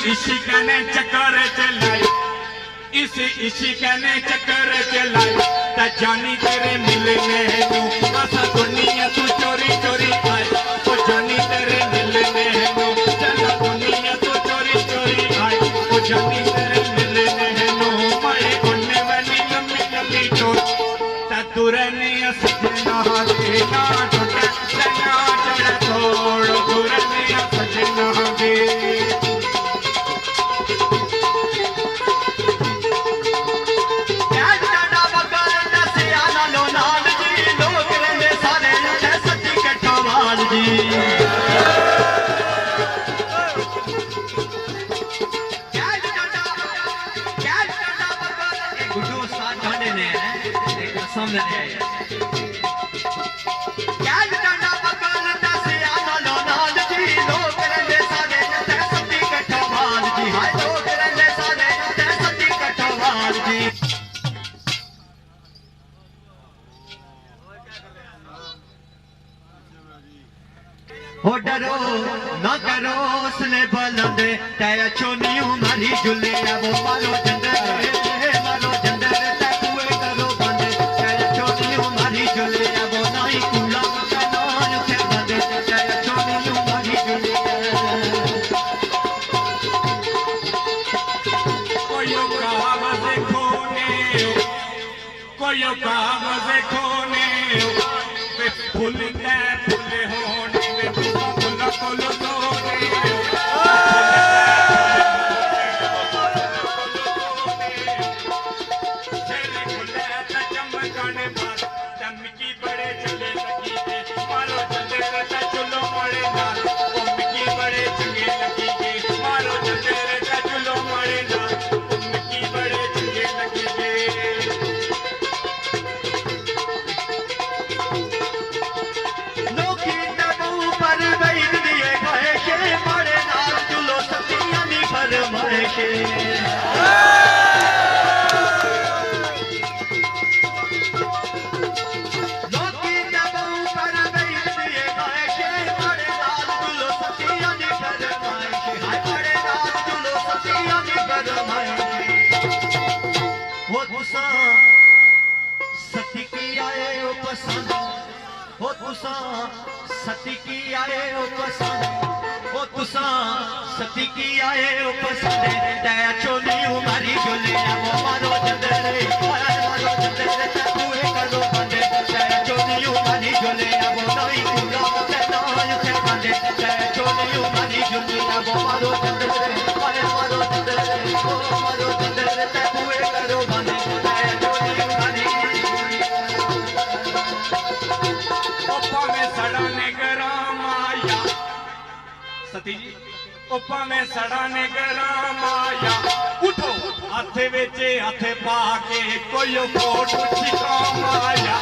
इश्क ने चक्कर चलाई, इस इश्क ने चक्कर चलाई, ता जानी तेरे मिलने नू असा दुनिया तू चोरी चोरी आई, ओ जानी तेरे मिलने नू चला दुनिया तू चोरी चोरी आई, ओ जानी तेरे मिलने नू माए उन्ने वाली लम्बी लम्बी चोर, ता तुरने सजना दे ना टूटे ना चढ़ा तोड़, तुरने सजना दे हो डरो ना करो उसने बुलंद तेरा छोनी हमारी जुले वो मारो जंदर मारो जंदर तकुए करो बंद तेरा छोनी हमारी जुले वो नहीं कूला कानून के बंद तेरा छोनी हमारी जुले कोई कागज खोने कोई कागज खोने वे फूल के फूल होने वे फूल फूल तोड़े चले खुले चमकने पर चमकी बड़े चले लगी के मारो जंदर ता चलो मरे ना चमकी बड़े चंगे लगी के मारो जंदर ता चलो मरे ना चमकी बड़े चंगे लगी के लोकी नबू पर बैठ दिए कहे के मारे नाल चलो सतिया नी फरमाए के लोकी नबू पर बैठ दिए कहे के मारे नाल चलो सतिया नी फरमाए के हाय मारे नाल चलो सतिया नी फरमाए के वो तुसा सती की आए ओ पसंद हो तुसा सती की आए ओ पसंद हो तुसा सती की आए ओ पसंद दया चोली हमारी चोली वो मारो जंदर मारो जंदर तकुए करो बंद दया चोली हमारी चोली वो नहीं कूला कानून के बंद दया चोली हमारी चोली वो मारो जंदर मारो जंदर तकुए करो बंद दया चोली हमारी ओपा में सड़ाने गरम आया सती जी ओपा में सड़ाने गरम आया उठो हाथे बेचे हाथे पा के कोई फोटो छिकाम आया